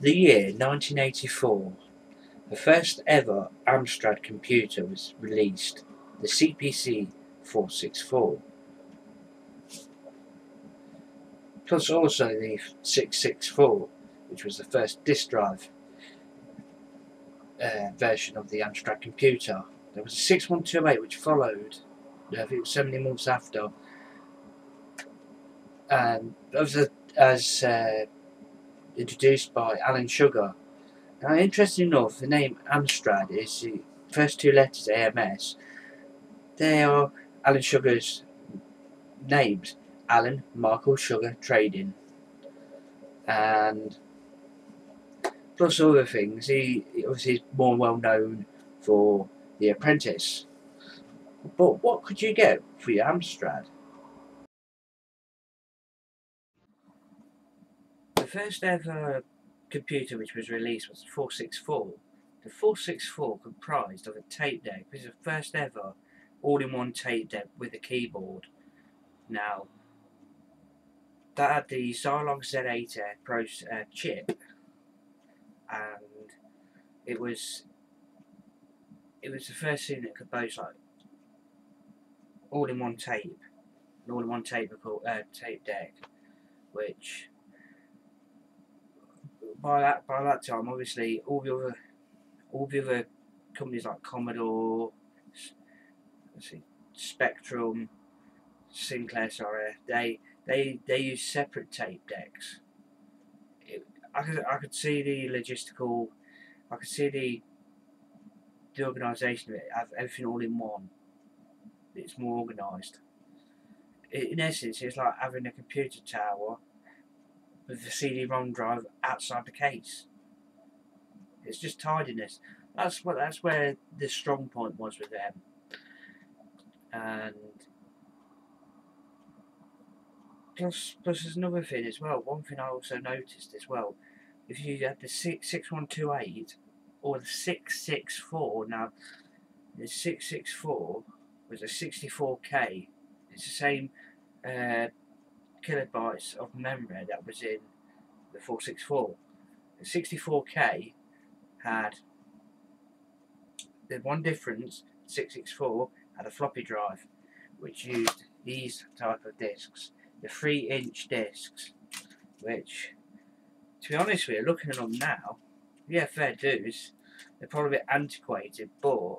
The year 1984, the first ever Amstrad computer was released, the CPC 464, plus also the 664, which was the first disk drive version of the Amstrad computer. There was a 6128 which followed, I think it was so many months after, and that was introduced by Alan Sugar. Now, interesting enough, the name Amstrad is the first two letters AMS. They are Alan Sugar's names, Alan Michael Sugar Trading, and plus other things. He obviously is more well known for The Apprentice. But what could you get for your Amstrad? The first ever computer which was released was the 464. The 464 comprised of a tape deck. This is the first ever all-in-one tape deck with a keyboard. Now, that had the Zilog Z8 Pro chip, and it was the first thing that could boast like all-in-one tape, an all-in-one tape deck, which by that time, obviously, all the other companies like Commodore, Spectrum, Sinclair, they use separate tape decks. I could see the logistical, I could see the organisation of it, have everything all in one. It's more organised. In essence, it's like having a computer tower with the CD-ROM drive outside the case. It's just tidiness. That's where the strong point was with them. And plus there's another thing as well. One thing I also noticed as well, if you had the 6128 or the 664, now the 664 was a 64K. It's the same kilobytes of memory that was in the 464. The 64K had the one difference. 664 had a floppy drive which used these type of discs, the 3-inch discs, which, to be honest with you, looking at them now, yeah, fair dues, they're probably a bit antiquated, but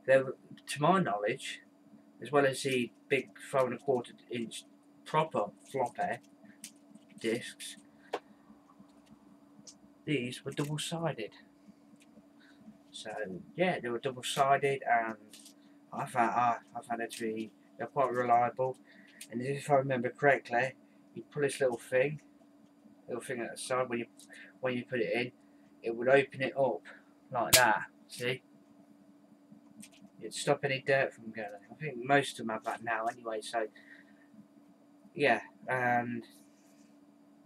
they're, to my knowledge, as well as the big 4.25-inch proper floppy discs, these were double-sided. So yeah, they were double-sided, and I found it to be quite reliable. And if I remember correctly, you pull this little thing at the side when you put it in, it would open it up like that. See, it'd stop any dirt from going. I think most of them have that now anyway. So yeah, and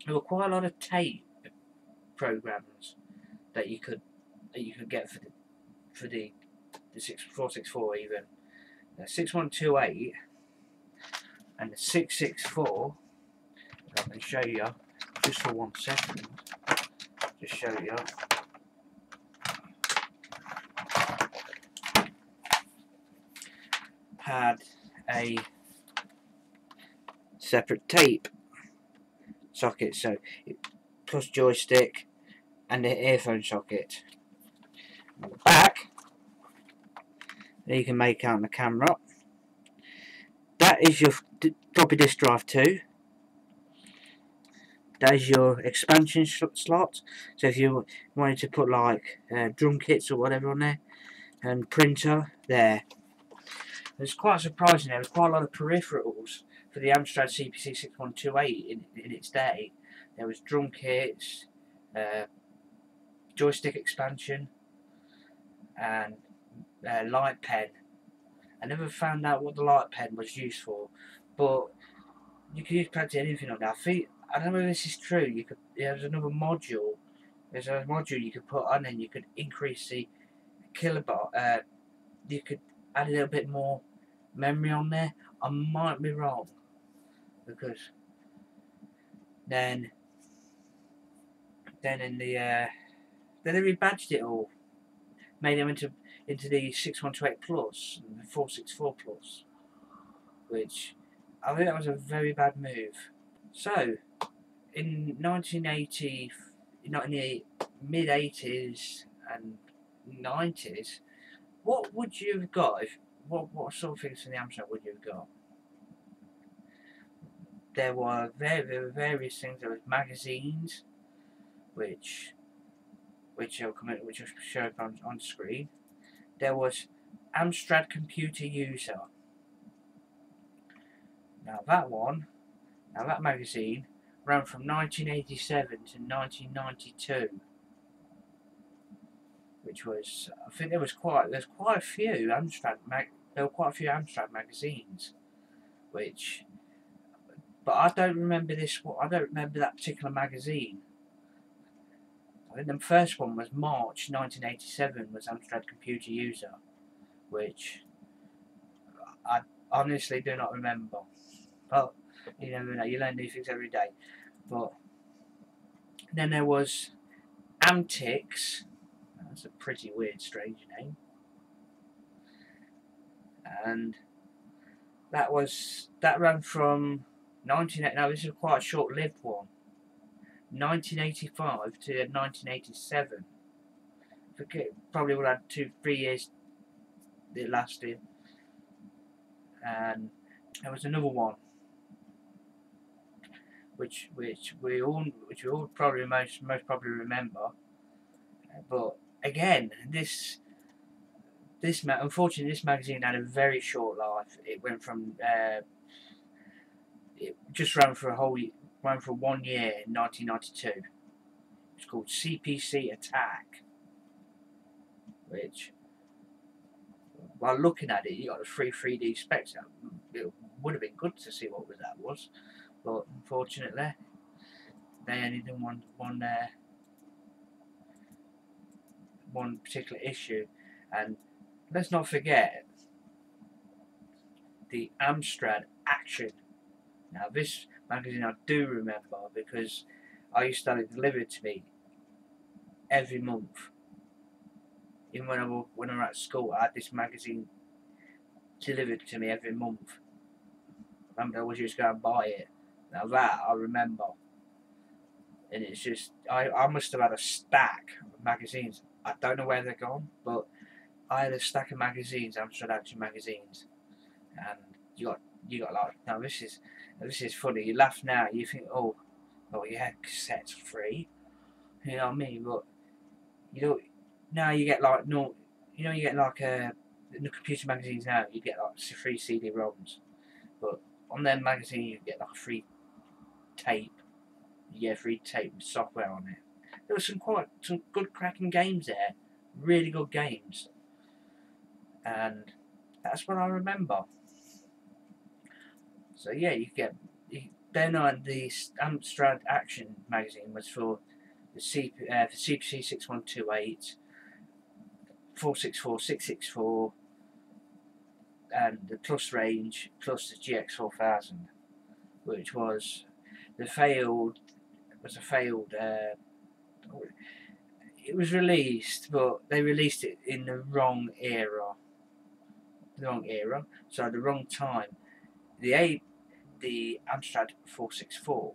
there were quite a lot of tape programs that you could get for the 464 even. The 6128 and the 664. I can show you just for 1 second. Just show you. Had a separate tape socket, so plus joystick and the earphone socket. On the back, there you can make out on the camera. That is your floppy disk drive 2. That is your expansion slot. So if you wanted to put like drum kits or whatever on there, and printer there. It's quite surprising. There was quite a lot of peripherals for the Amstrad CPC 6128 in its day. There was drum kits, joystick expansion, and light pen. I never found out what the light pen was used for, but you could use practically anything on that. I don't know if this is true. There's another module. There's a module you could put on, and you could increase the kilobyte. You could add a little bit more memory on there. I might be wrong, because then then in the then they rebadged it all, made them into the 6128 Plus and the 464 Plus, which I think that was a very bad move. So in 1980, not in the mid 80s and 90s, what would you have got? What sort of things from the Amstrad would you have got? There were various things. There was magazines, which I'll show up on screen. There was Amstrad Computer User. Now that magazine ran from 1987 to 1992, which was, I think there's quite a few Amstrad magazines, but I don't remember that particular magazine. I think the first one was March 1987, was Amstrad Computer User, which I honestly do not remember. But you never know, you learn new things every day. But then there was Amtix. That's a pretty weird, strange name. And that ran from 1980. Now this is quite a short-lived one. 1985 to 1987. I forget, probably would have 2-3 years it lasted. And there was another one, which we all probably most probably remember. But again, unfortunately, this magazine had a very short life. It went from it just ran for 1 year in 1992. It's called CPC Attack, which, while looking at it, you got the 3D specs. It would have been good to see what that was, but unfortunately, they only done one particular issue. And let's not forget the Amstrad Action. Now this magazine I do remember, because I used to have it delivered to me every month. Even when I was at school, I had this magazine delivered to me every month. I remember I always used to go and buy it. Now that I remember. And it's just, I must have had a stack of magazines. I don't know where they're gone, but I had a stack of magazines, Amstrad Action magazines. And you got like, now this is funny. You laugh now, you think, oh yeah, cassettes free. You know what I mean? But now you get like you get like in the computer magazines now, you get like free CD-ROMs. But on their magazine, you get like a free tape. You get free tape with software on it. There was some good cracking games there, really good games, and that's what I remember. So yeah, then on the Amstrad Action magazine was for the CPC 6128, 464, 664, and the Plus range, plus the GX 4000, which was a failed. It was released, but they released it in the wrong era. So the wrong time. The Amstrad 464.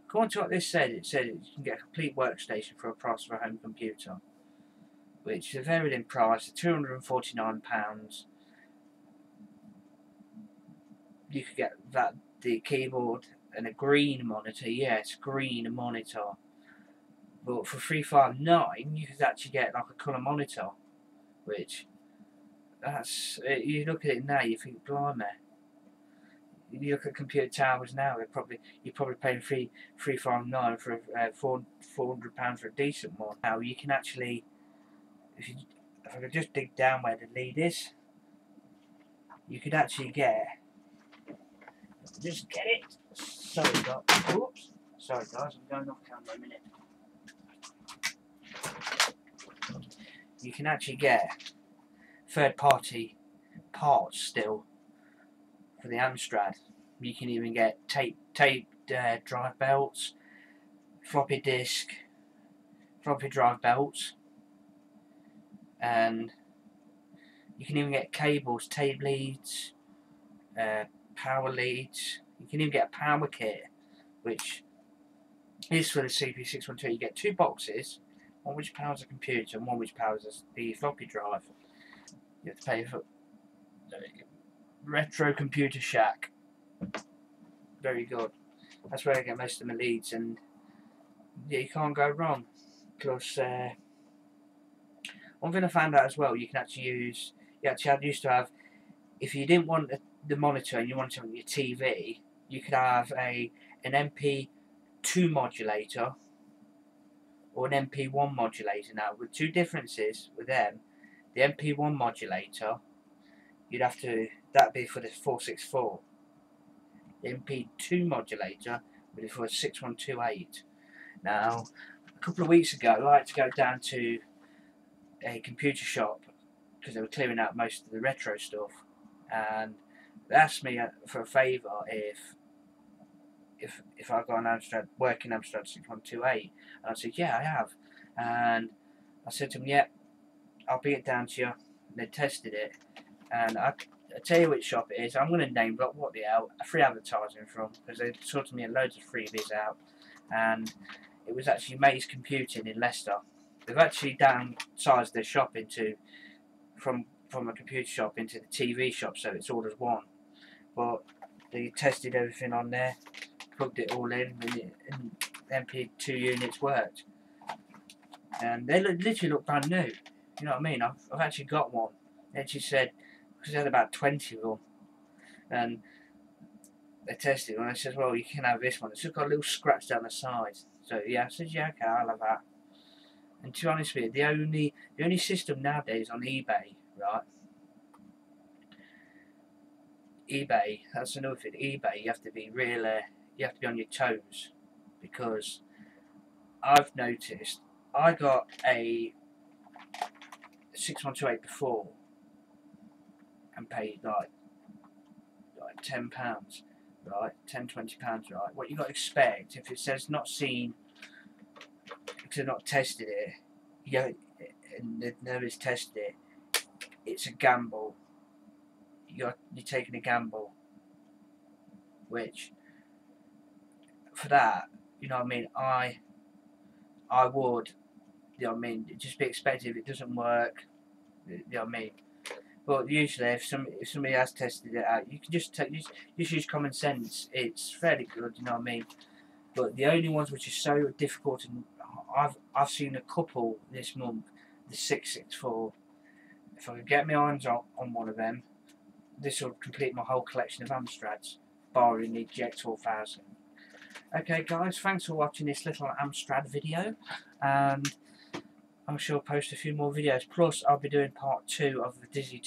According to what this said, it said you can get a complete workstation for a price of a home computer, which is varied in price, £249. You could get the keyboard and a green monitor. Yes, green monitor. But for £359, you could actually get like a colour monitor, which you look at it now, you think, blimey. You look at computer towers now, you're probably paying £359 for £400 for a decent one. Now you can actually, if I could just dig down where the lead is, you could actually get. Just get it. Sorry guys. Oops. Sorry guys, I'm going off camera a minute. You can actually get third-party parts still for the Amstrad. You can even get taped drive belts, floppy disk, floppy drive belts, and you can even get cables, tape leads, power leads. You can even get a power kit, which is for the CP612. You get 2 boxes, one which powers the computer and one which powers the floppy drive. You have to pay for Retro Computer Shack. Very good. That's where I get most of my leads, and yeah, you can't go wrong. Plus, one thing I found out as well, you can actually use. You actually used to have, if you didn't want the monitor and you wanted it on your TV, you could have an MP2 modulator or an MP1 modulator. Now, with 2 differences with them, the MP1 modulator, you'd have to, that'd be for the 464. The MP2 modulator would be for the 6128. Now, a couple of weeks ago, I had to go down to a computer shop because they were clearing out most of the retro stuff, and they asked me for a favour if I got an Amstrad, working Amstrad 6128, and I said yeah I have, and I said to them yeah I'll bring it down to you, and they tested it, and I tell you which shop it is. I'm going to name drop what they are, free advertising from, because they sorted me loads of freebies out, and it was actually Maze Computing in Leicester. They've actually downsized their shop into from a computer shop into the TV shop, so it's all as one. But they tested everything on there, plugged it all in, and MP2 units worked, and they literally look brand new. You know what I mean? I've actually got one. And she said, because they had about 20 of them, and they tested it, and I said, well, you can have this one. It's just got a little scratch down the side. So yeah, I said, yeah, okay, I'll have that. And to be honest with you, the only system nowadays on eBay, right? eBay, that's another thing. eBay, you have to be on your toes, because I've noticed I got a 6128 before and paid like £10, right? £10–20, right? What you got to expect, if it says not seen, because they've not tested it, and nobody's tested it, it's a gamble. You're taking a gamble, which for that, you know what I mean, I would, you know what I mean, just be expected if it doesn't work, you know what I mean. But usually, if somebody has tested it out, you can just use common sense. It's fairly good, you know what I mean. But the only ones which are so difficult, and I've seen a couple this month, the 664. If I could get my hands on one of them, this will complete my whole collection of Amstrads, barring the GX4000. Okay guys, thanks for watching this little Amstrad video, and I shall post a few more videos. Plus, I'll be doing part 2 of the Dizzy 2.